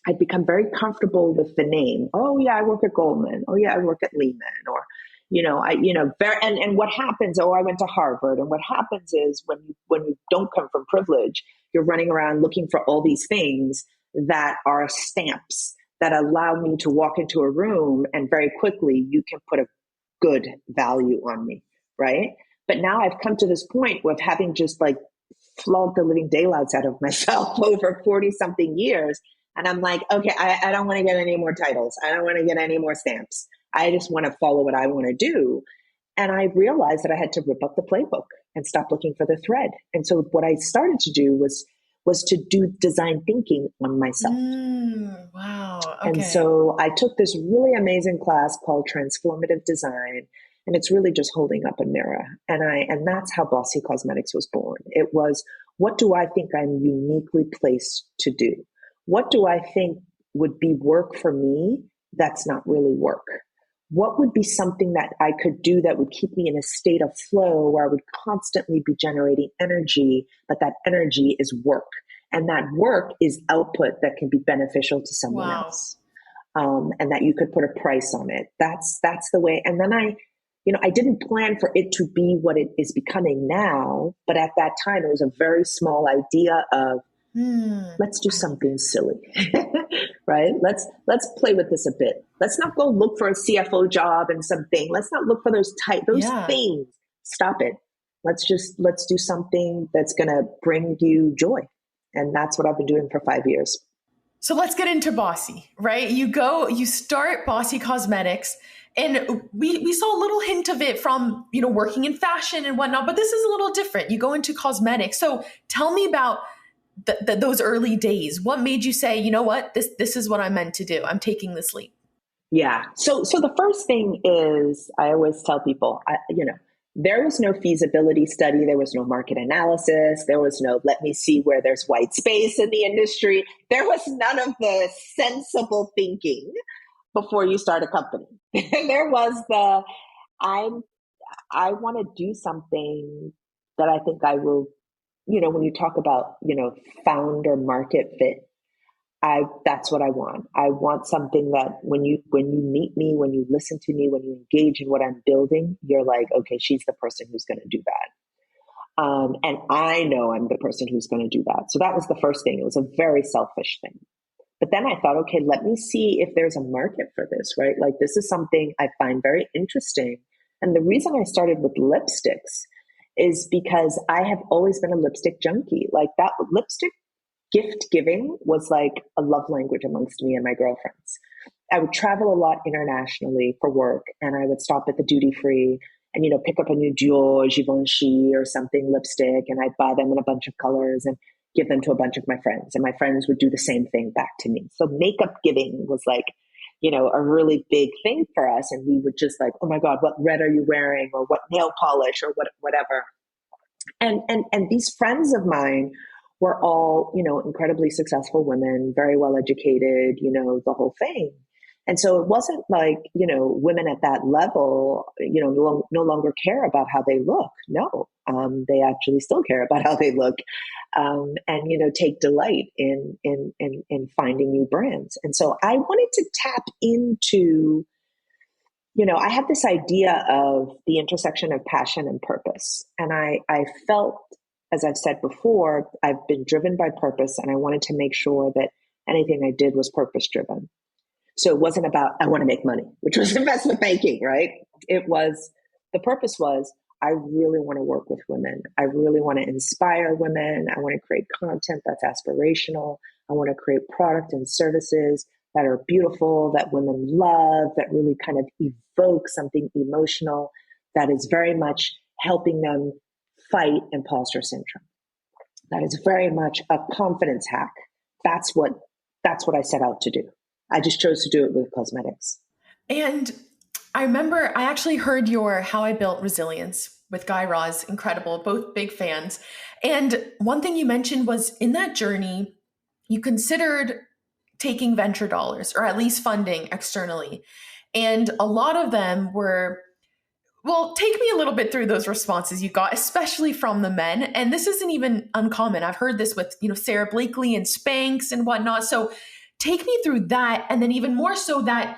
I'd become very comfortable with the name. Oh yeah, I work at Goldman. Oh yeah, I work at Lehman. Or, and what happens? Oh, I went to Harvard. And what happens is when you don't come from privilege, you're running around looking for all these things that are stamps that allow me to walk into a room and very quickly you can put a good value on me, right? But now I've come to this point with having just like flogged the living daylights out of myself over 40 something years. And I'm like, okay, I don't want to get any more titles. I don't want to get any more stamps. I just want to follow what I want to do. And I realized that I had to rip up the playbook and stop looking for the thread. And so what I started to do was to do design thinking on myself. Wow. Okay. And so I took this really amazing class called Transformative Design. And it's really just holding up a mirror. And that's how Bossy Cosmetics was born. It was, what do I think I'm uniquely placed to do? What do I think would be work for me that's not really work? What would be something that I could do that would keep me in a state of flow where I would constantly be generating energy, but that energy is work. And that work is output that can be beneficial to someone else. And that you could put a price on it. That's the way. And then I didn't plan for it to be what it is becoming now, but at that time it was a very small idea of, let's do something silly, right? Let's play with this a bit. Let's not go look for a CFO job and something. Let's not look for those things. Stop it. Let's do something that's going to bring you joy. And that's what I've been doing for 5 years. So let's get into Bossy, right? You start Bossy Cosmetics, and we saw a little hint of it from, working in fashion and whatnot, but this is a little different. You go into cosmetics. So tell me about those early days. What made you say, you know what, this is what I'm meant to do. I'm taking this leap. Yeah. So the first thing is, I always tell people, there was no feasibility study. There was no market analysis. There was no, let me see where there's white space in the industry. There was none of the sensible thinking before you start a company. There was I want to do something that I think I will, when you talk about, founder market fit, that's what I want. I want something that when you meet me, when you listen to me, when you engage in what I'm building, you're like, okay, she's the person who's going to do that. And I know I'm the person who's going to do that. So that was the first thing. It was a very selfish thing. But then I thought, okay, let me see if there's a market for this, right? Like, this is something I find very interesting. And the reason I started with lipsticks is because I have always been a lipstick junkie. Like, that lipstick gift giving was like a love language amongst me and my girlfriends. I would travel a lot internationally for work, and I would stop at the duty free and, pick up a new Dior, Givenchy or something lipstick, and I'd buy them in a bunch of colors and give them to a bunch of my friends. And my friends would do the same thing back to me. So makeup giving was like, a really big thing for us. And we would just like, oh my God, what red are you wearing? Or what nail polish or whatever. And these friends of mine were all, incredibly successful women, very well educated, the whole thing. And so it wasn't like, women at that level, no longer care about how they look. No, they actually still care about how they look, and, take delight in finding new brands. And so I wanted to tap into, I had this idea of the intersection of passion and purpose. And I felt, as I've said before, I've been driven by purpose, and I wanted to make sure that anything I did was purpose driven. So it wasn't about, I want to make money, which was investment banking, right? The purpose was, I really want to work with women. I really want to inspire women. I want to create content that's aspirational. I want to create product and services that are beautiful, that women love, that really kind of evoke something emotional, that is very much helping them fight imposter syndrome. That is very much a confidence hack. That's what I set out to do. I just chose to do it with cosmetics. And I remember I actually heard your How I Built Resilience with Guy Raz, incredible, both big fans. And one thing you mentioned was, in that journey, you considered taking venture dollars, or at least funding externally. And a lot of them were, well, take me a little bit through those responses you got, especially from the men. And this isn't even uncommon. I've heard this with, Sarah Blakely and Spanx and whatnot. So take me through that. And then even more so that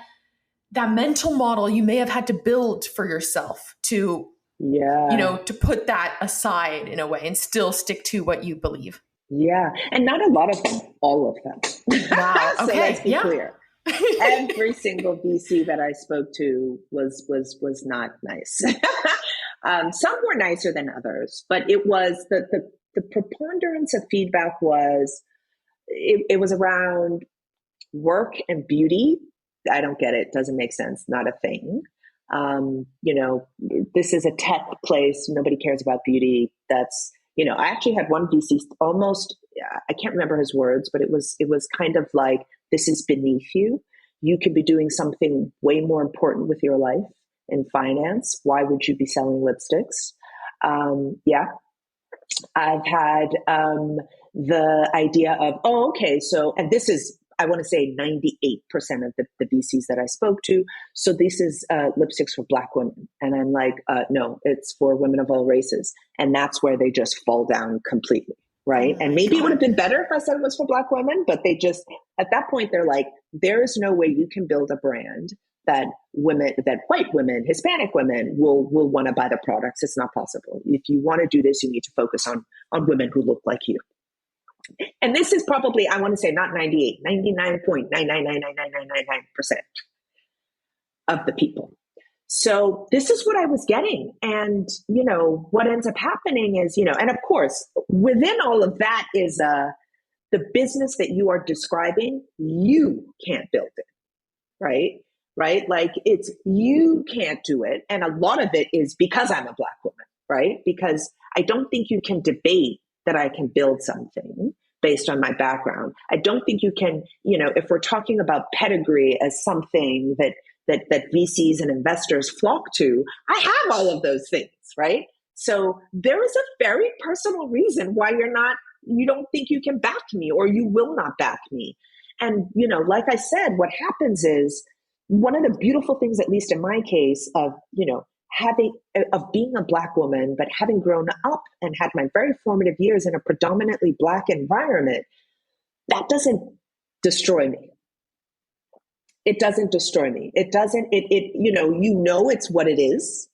mental model you may have had to build for yourself to, to put that aside in a way and still stick to what you believe. Yeah. And not a lot of them, all of them. Wow. So okay. Let's be clear. Every single VC that I spoke to was not nice. Some were nicer than others, but it was the preponderance of feedback was, it was around work and beauty. I don't get it. Doesn't make sense. Not a thing. This is a tech place. Nobody cares about beauty. That's, I actually had one VC almost, I can't remember his words, but it was kind of like, this is beneath you. You could be doing something way more important with your life in finance. Why would you be selling lipsticks? I've had the idea of, so, and this is, I want to say 98% of the VCs that I spoke to. So this is lipsticks for Black women. And I'm like, no, it's for women of all races. And that's where they just fall down completely. Right. And maybe it would have been better if I said it was for Black women, but they just, at that point, they're like, there is no way you can build a brand that white women, Hispanic women will want to buy the products. It's not possible. If you want to do this, you need to focus on women who look like you. And this is probably, I want to say not 98, 99.9999999% of the people. So this is what I was getting. And, what ends up happening is, and of course, within all of that is the business that you are describing, you can't build it, right? Right? Like you can't do it. And a lot of it is because I'm a Black woman, right? Because I don't think you can debate that I can build something based on my background. I don't think you can, if we're talking about pedigree as something that VCs and investors flock to, I have all of those things, right? So there is a very personal reason why you don't think you can back me, or you will not back me. And, like I said, what happens is one of the beautiful things, at least in my case, of being a Black woman, but having grown up and had my very formative years in a predominantly Black environment, that doesn't destroy me. It doesn't destroy me. It doesn't, it's what it is,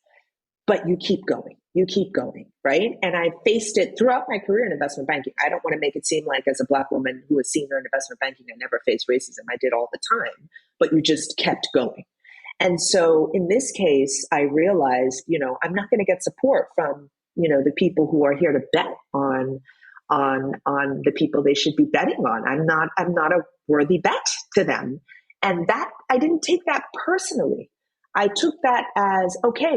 but you keep going. You keep going, right? And I faced it throughout my career in investment banking. I don't want to make it seem like as a Black woman who was senior in investment banking, I never faced racism. I did all the time, but you just kept going. And so in this case, I realized, I'm not going to get support from, the people who are here to bet on the people they should be betting on. I'm not a worthy bet to them. And that, I didn't take that personally. I took that as, okay,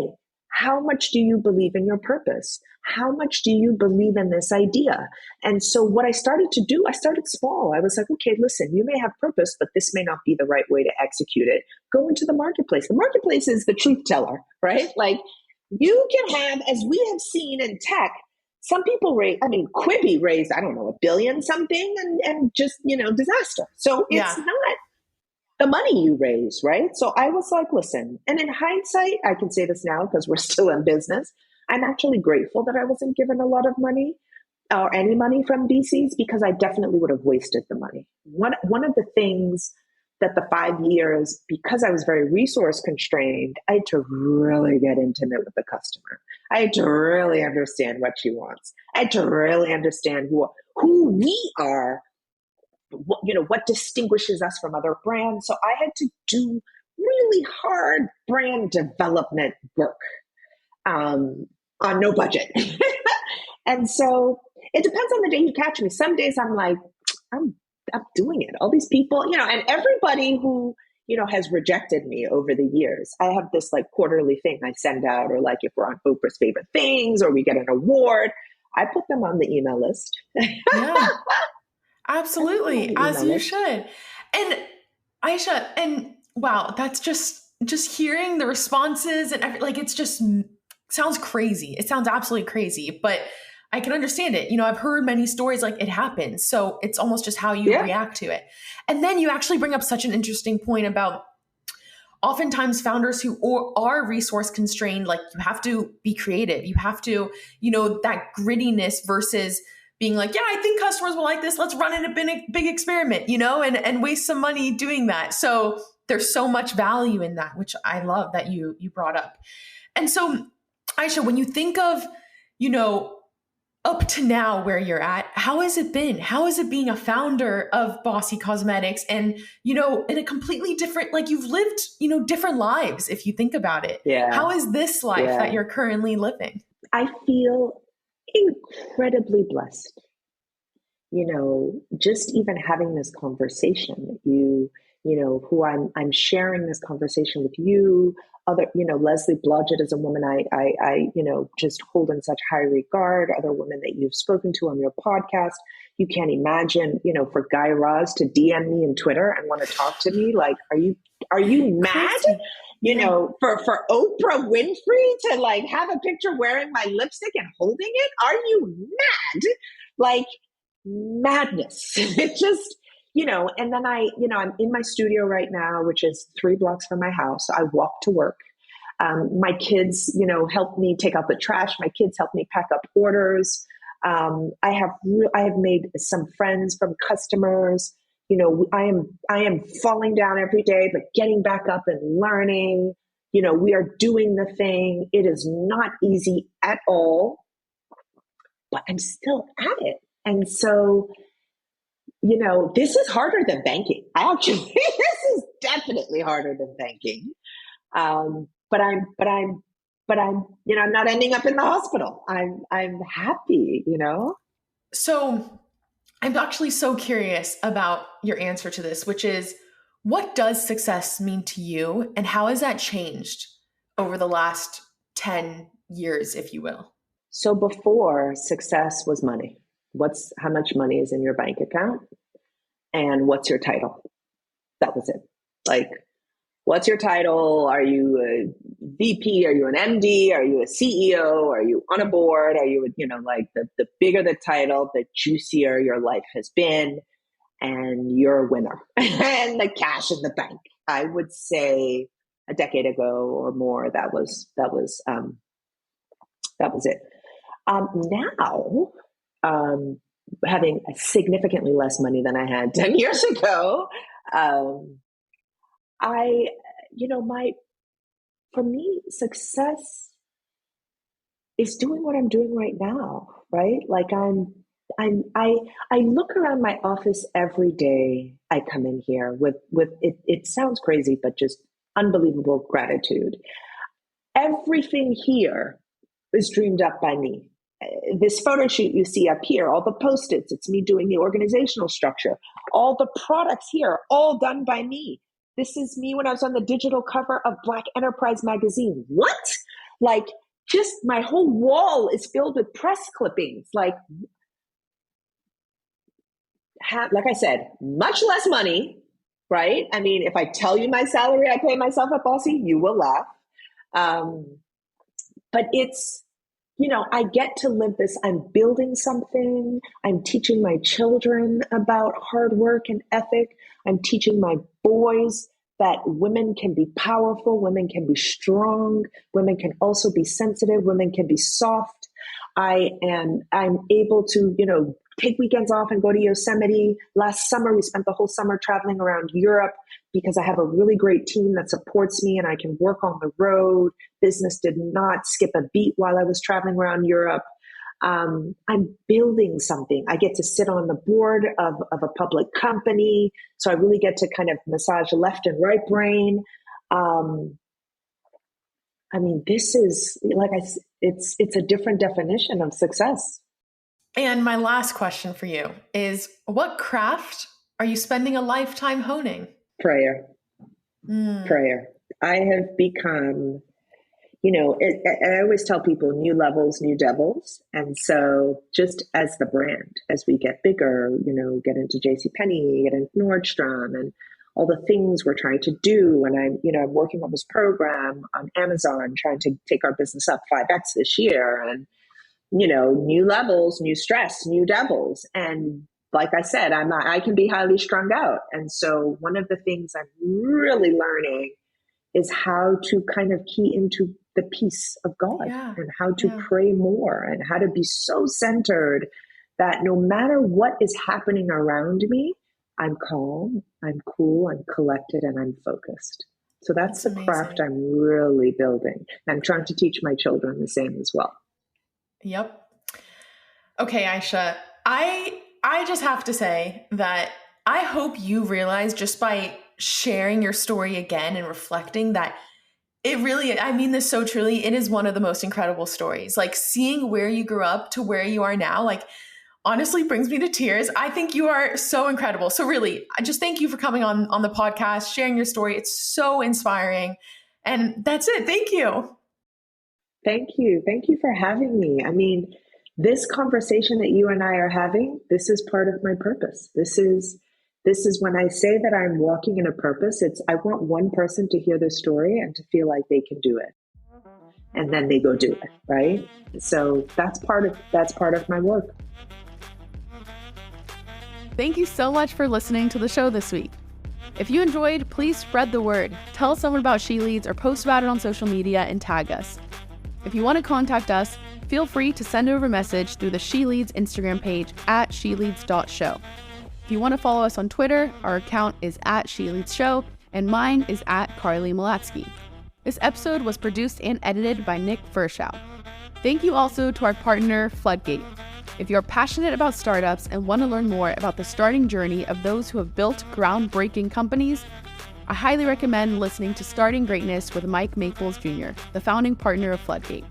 how much do you believe in your purpose? How much do you believe in this idea? And so what I started to do, I started small. I was like, okay, listen, you may have purpose, but this may not be the right way to execute it. Go into the marketplace. The marketplace is the truth teller, right? Like you can have, as we have seen in tech, some people Quibi raised, I don't know, $1 billion something and just, disaster. So it's not the money you raise, right? So I was like, listen, and in hindsight, I can say this now because we're still in business. I'm actually grateful that I wasn't given a lot of money or any money from VCs, because I definitely would have wasted the money. One of the things that the 5 years, because I was very resource constrained, I had to really get intimate with the customer. I had to really understand what she wants. I had to really understand who we are, what distinguishes us from other brands. So I had to do really hard brand development work on no budget. And so it depends on the day you catch me. Some days I'm like, I'm doing it. All these people, and everybody who, has rejected me over the years. I have this like quarterly thing I send out, or like if we're on Oprah's favorite things or we get an award, I put them on the email list. Yeah. Absolutely, as you should. And Aisha, and wow, that's just hearing the responses and it's just sounds crazy. It sounds absolutely crazy, but I can understand it. I've heard many stories like it happens. So it's almost just how you react to it. And then you actually bring up such an interesting point about oftentimes founders who are resource constrained, like you have to be creative. You have to, that grittiness versus being like, yeah, I think customers will like this. Let's run in a big experiment, and waste some money doing that. So there's so much value in that, which I love that you brought up. And so, Aisha, when you think of, up to now where you're at, how has it been? How is it being a founder of Bossy Cosmetics and, in a completely different, like you've lived, different lives if you think about it. Yeah. How is this life that you're currently living? I feel incredibly blessed. Just even having this conversation, who I'm sharing this conversation with you, other, Leslie Blodgett is a woman I just hold in such high regard, other women that you've spoken to on your podcast. You can't imagine, for Guy Raz to DM me on Twitter and want to talk to me. Like, are you mad? For Oprah Winfrey to like have a picture wearing my lipstick and holding it? Are you mad? Like madness. It just, and then I'm in my studio right now, which is 3 blocks from my house. I walk to work. My kids, help me take out the trash. My kids help me pack up orders. I have made some friends from customers. I am falling down every day, but getting back up and learning. We are doing the thing. It is not easy at all, but I'm still at it. And so, this is harder than banking. This is definitely harder than banking. but I'm, I'm not ending up in the hospital. I'm happy, So I'm actually so curious about your answer to this, which is, what does success mean to you, and how has that changed over the last 10 years, if you will? So before, success was money. How much money is in your bank account, and what's your title? That was it. Like, what's your title? Are you a VP? Are you an MD? Are you a CEO? Are you on a board? Are you, the bigger the title, the juicier your life has been, and you're a winner. And the cash in the bank. I would say a decade ago or more, that was it. Now, having significantly less money than I had 10 years ago, for me, success is doing what I'm doing right now, right? Like I look around my office every day. I come in here with it sounds crazy, but just unbelievable gratitude. Everything here is dreamed up by me. This photo shoot you see up here, all the Post-its, it's me doing the organizational structure. All the products here, all done by me. This is me when I was on the digital cover of Black Enterprise magazine. What? Like, just my whole wall is filled with press clippings. Like I said, much less money, right? I mean, if I tell you my salary I pay myself at Bossy, you will laugh. But it's, I get to live this. I'm building something. I'm teaching my children about hard work and ethic. I'm teaching my boys that women can be powerful, women can be strong, women can also be sensitive, women can be soft. I'm able to, take weekends off and go to Yosemite. Last summer, we spent the whole summer traveling around Europe because I have a really great team that supports me and I can work on the road. Business did not skip a beat while I was traveling around Europe. I'm building something. I get to sit on the board of a public company. So I really get to kind of massage left and right brain. This is it's a different definition of success. And my last question for you is, what craft are you spending a lifetime honing? Prayer. Prayer. I have become, I always tell people new levels, new devils. And so just as the brand, as we get bigger, get into JCPenney, get into Nordstrom and all the things we're trying to do. And I'm working on this program on Amazon, trying to take our business up 5x this year. And new levels, new stress, new devils. And like I said, I can be highly strung out. And so one of the things I'm really learning is how to kind of key into the peace of God and how to pray more and how to be so centered that no matter what is happening around me, I'm calm, I'm cool, I'm collected, and I'm focused. So that's the craft I'm really building. And I'm trying to teach my children the same as well. Yep. Okay, Aisha, I just have to say that I hope you realize just by sharing your story again and reflecting that it really, I mean this so truly, it is one of the most incredible stories. Like seeing where you grew up to where you are now, like honestly brings me to tears. I think you are so incredible. So really, I just thank you for coming on the podcast, sharing your story. It's so inspiring. And that's it. Thank you. Thank you. Thank you for having me. I mean, this conversation that you and I are having, this is part of my purpose. This is when I say that I'm walking in a purpose, I want one person to hear this story and to feel like they can do it. And then they go do it, right? So that's part of my work. Thank you so much for listening to the show this week. If you enjoyed, please spread the word. Tell someone about She Leads or post about it on social media and tag us. If you want to contact us, feel free to send over a message through the She Leads Instagram page at sheleads.show. If you want to follow us on Twitter, our account is at SheLeadsShow, and mine is at Carly Malatsky. This episode was produced and edited by Nick Verschow. Thank you also to our partner, Floodgate. If you're passionate about startups and want to learn more about the starting journey of those who have built groundbreaking companies, I highly recommend listening to Starting Greatness with Mike Maples Jr., the founding partner of Floodgate.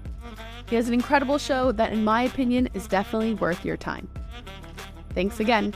He has an incredible show that, in my opinion, is definitely worth your time. Thanks again.